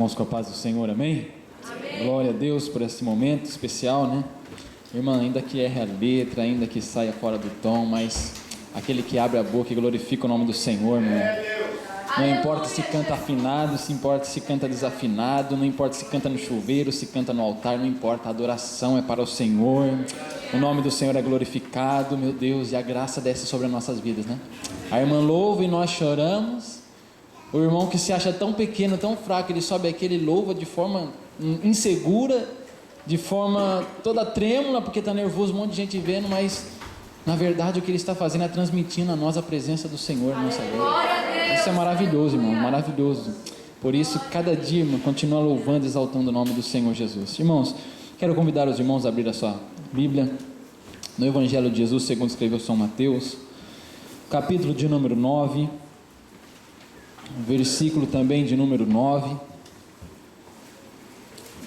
Irmãos, com a paz do Senhor, amém? Amém. Glória a Deus por esse momento especial, né? Irmã, ainda que erre a letra, ainda que saia fora do tom, mas aquele que abre a boca e glorifica o nome do Senhor, meu irmão. Não importa se canta afinado, se importa se canta desafinado, não importa se canta no chuveiro, se canta no altar, não importa, a adoração é para o Senhor, o nome do Senhor é glorificado, meu Deus, e a graça desce sobre as nossas vidas, né? A irmã louva e nós choramos. O irmão que se acha tão pequeno, tão fraco, ele sobe aqui, ele louva de forma insegura, de forma toda trêmula, porque está nervoso, um monte de gente vendo, mas na verdade o que ele está fazendo é transmitindo a nós a presença do Senhor na nossa vida. Isso é maravilhoso, irmão, maravilhoso. Por isso, cada dia, irmão, continua louvando e exaltando o nome do Senhor Jesus. Irmãos, quero convidar os irmãos a abrir a sua Bíblia no Evangelho de Jesus, segundo escreveu São Mateus, capítulo de número 9, versículo também de número 9.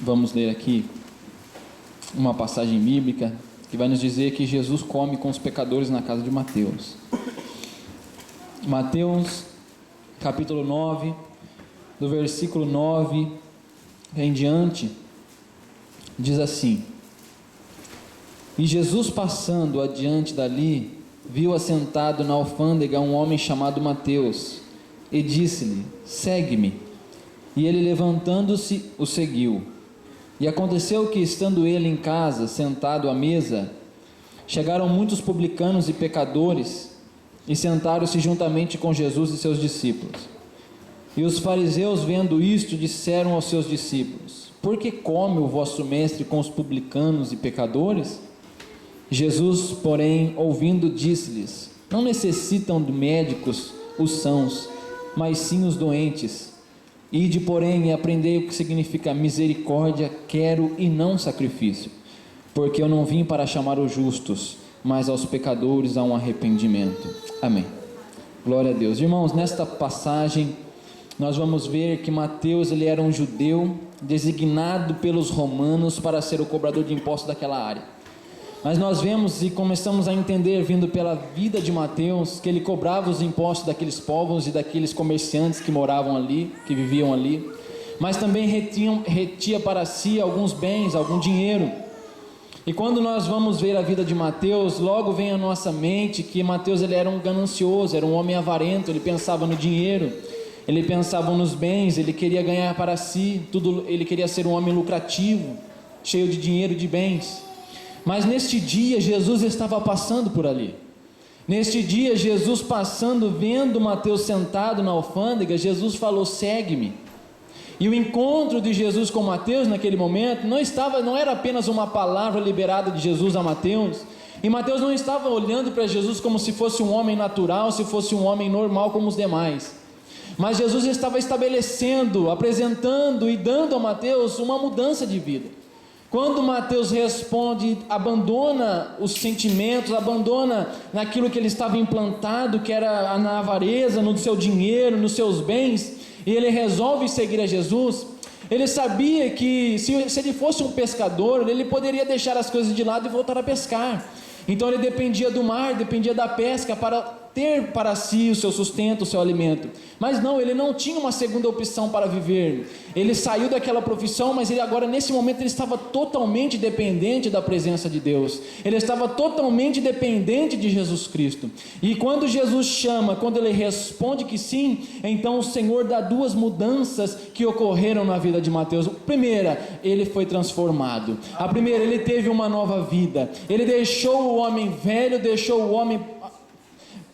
Vamos ler aqui uma passagem bíblica que vai nos dizer que Jesus come com os pecadores na casa de Mateus. Mateus capítulo 9, do versículo 9 em diante, diz assim: E Jesus, passando adiante dali, viu assentado na alfândega um homem chamado Mateus, e disse-lhe: Segue-me. E ele, levantando-se, o seguiu. E aconteceu que, estando ele em casa, sentado à mesa, chegaram muitos publicanos e pecadores, e sentaram-se juntamente com Jesus e seus discípulos. E os fariseus, vendo isto, disseram aos seus discípulos: Por que come o vosso mestre com os publicanos e pecadores? Jesus, porém, ouvindo, disse-lhes: Não necessitam de médicos os sãos, mas sim os doentes. Ide, porém, e aprendei o que significa misericórdia quero e não sacrifício, porque eu não vim para chamar os justos, mas aos pecadores a um arrependimento. Amém. Glória a Deus. Irmãos, nesta passagem nós vamos ver que Mateus, ele era um judeu designado pelos romanos para ser o cobrador de impostos daquela área. Mas nós vemos e começamos a entender, vindo pela vida de Mateus, que ele cobrava os impostos daqueles povos e daqueles comerciantes que moravam ali, que viviam ali, mas também retia para si alguns bens, algum dinheiro. E quando nós vamos ver a vida de Mateus, logo vem à nossa mente que Mateus, ele era um ganancioso, era um homem avarento, ele pensava no dinheiro, ele pensava nos bens, ele queria ganhar para si, tudo, ele queria ser um homem lucrativo, cheio de dinheiro e de bens. Mas neste dia Jesus estava passando por ali. Neste dia Jesus passando, vendo Mateus sentado na alfândega, Jesus falou: Segue-me. E o encontro de Jesus com Mateus naquele momento não era apenas uma palavra liberada de Jesus a Mateus. E Mateus não estava olhando para Jesus como se fosse um homem natural, se fosse um homem normal como os demais. Mas Jesus estava estabelecendo, apresentando e dando a Mateus uma mudança de vida. Quando Mateus responde, abandona os sentimentos, abandona naquilo que ele estava implantado, que era na avareza, no seu dinheiro, nos seus bens, e ele resolve seguir a Jesus. Ele sabia que se ele fosse um pescador, ele poderia deixar as coisas de lado e voltar a pescar. Então ele dependia do mar, dependia da pesca para ter para si o seu sustento, o seu alimento. Mas não, ele não tinha uma segunda opção para viver. Ele saiu daquela profissão, mas ele agora, nesse momento, ele estava totalmente dependente da presença de Deus. Ele estava totalmente dependente de Jesus Cristo. E quando Jesus chama, quando ele responde que sim, então o Senhor dá duas mudanças que ocorreram na vida de Mateus. A primeira, ele foi transformado. A primeira, ele teve uma nova vida. Ele deixou o homem velho, deixou o homem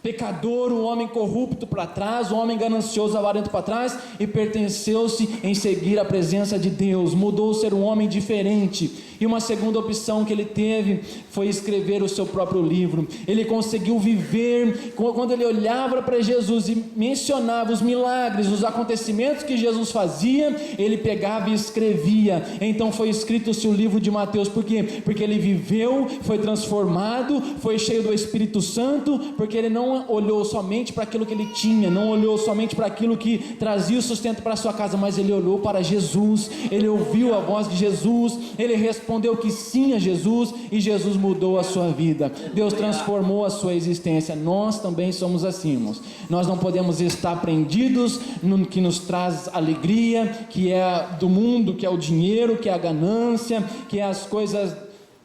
pecador, um homem corrupto para trás, um homem ganancioso, avarento para trás, e pertenceu-se em seguir a presença de Deus, mudou a ser um homem diferente. E uma segunda opção que ele teve foi escrever o seu próprio livro. Ele conseguiu viver, quando ele olhava para Jesus e mencionava os milagres, os acontecimentos que Jesus fazia, ele pegava e escrevia. Então foi escrito-se o livro de Mateus. Por quê? Porque ele viveu, foi transformado, foi cheio do Espírito Santo, porque ele não não olhou somente para aquilo que ele tinha, não olhou somente para aquilo que trazia o sustento para a sua casa, mas ele olhou para Jesus, ele ouviu a voz de Jesus, ele respondeu que sim a Jesus, e Jesus mudou a sua vida, Deus transformou a sua existência. Nós também somos assim, irmãos. Nós não podemos estar prendidos no que nos traz alegria, que é do mundo, que é o dinheiro, que é a ganância, que é as coisas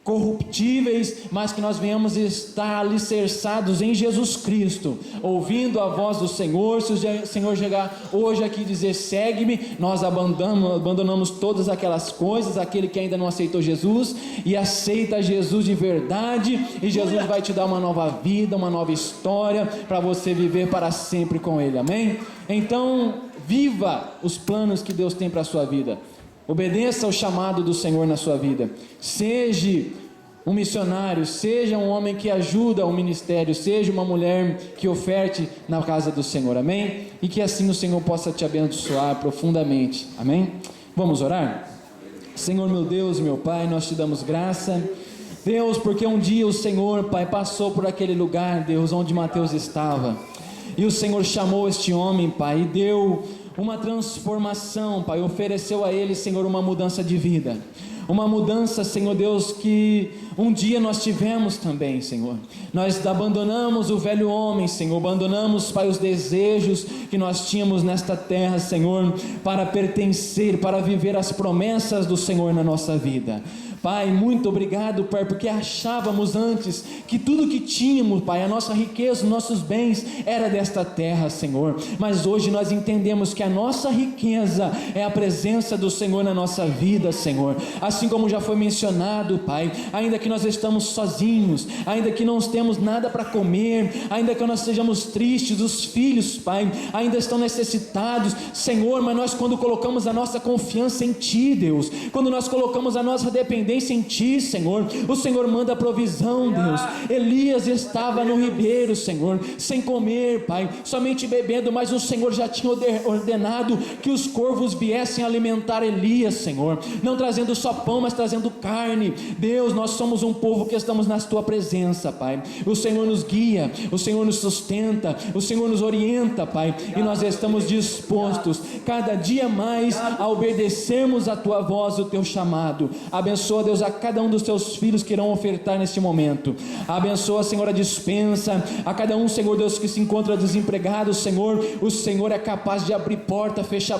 corruptíveis, mas que nós venhamos estar alicerçados em Jesus Cristo, ouvindo a voz do Senhor. Se o Senhor chegar hoje aqui e dizer segue-me, nós abandonamos todas aquelas coisas, aquele que ainda não aceitou Jesus, e aceita Jesus de verdade, e Jesus vai te dar uma nova vida, uma nova história, para você viver para sempre com Ele, amém? Então, viva os planos que Deus tem para a sua vida, obedeça ao chamado do Senhor na sua vida, seja um missionário, seja um homem que ajuda o ministério, seja uma mulher que oferte na casa do Senhor, amém? E que assim o Senhor possa te abençoar profundamente, amém? Vamos orar? Senhor meu Deus, meu Pai, nós te damos graça, Deus, porque um dia o Senhor, Pai, passou por aquele lugar, Deus, onde Mateus estava, e o Senhor chamou este homem, Pai, e deu uma transformação, Pai, ofereceu a ele, Senhor, uma mudança de vida, uma mudança, Senhor Deus, que um dia nós tivemos também, Senhor. Nós abandonamos o velho homem, Senhor, abandonamos, Pai, os desejos que nós tínhamos nesta terra, Senhor, para pertencer, para viver as promessas do Senhor na nossa vida. Pai, muito obrigado, Pai, porque achávamos antes que tudo que tínhamos, Pai, a nossa riqueza, os nossos bens, era desta terra, Senhor, mas hoje nós entendemos que a nossa riqueza é a presença do Senhor na nossa vida, Senhor, assim como já foi mencionado, Pai, ainda que nós estamos sozinhos, ainda que não temos nada para comer, ainda que nós sejamos tristes, os filhos, Pai, ainda estão necessitados, Senhor, mas nós quando colocamos a nossa confiança em Ti, Deus, quando nós colocamos a nossa dependência em Ti, Senhor, o Senhor manda provisão, Deus. Elias estava no ribeiro, Senhor, sem comer, Pai, somente bebendo, mas o Senhor já tinha ordenado que os corvos viessem alimentar Elias, Senhor, não trazendo só pão, mas trazendo carne. Deus, nós somos um povo que estamos na Tua presença, Pai, o Senhor nos guia, o Senhor nos sustenta, o Senhor nos orienta, Pai, e nós estamos dispostos cada dia mais a obedecermos a Tua voz, o Teu chamado. Abençoa, Deus, a cada um dos Teus filhos que irão ofertar neste momento. Abençoa, Senhor, a dispensa, a cada um, Senhor Deus, que se encontra desempregado, Senhor, o Senhor é capaz de abrir porta, fecha a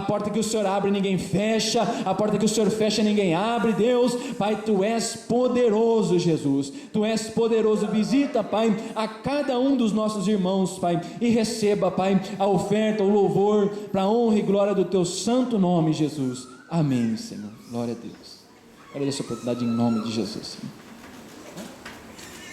porta que o Senhor abre ninguém fecha, a porta que o Senhor fecha ninguém abre. Deus, Pai, Tu és poderoso, Jesus, Tu és poderoso. Visita, Pai, a cada um dos nossos irmãos, Pai, e receba, Pai, a oferta, o louvor, para a honra e glória do Teu santo nome, Jesus. Amém, Senhor, glória a Deus. Agradeço a oportunidade em nome de Jesus, Senhor.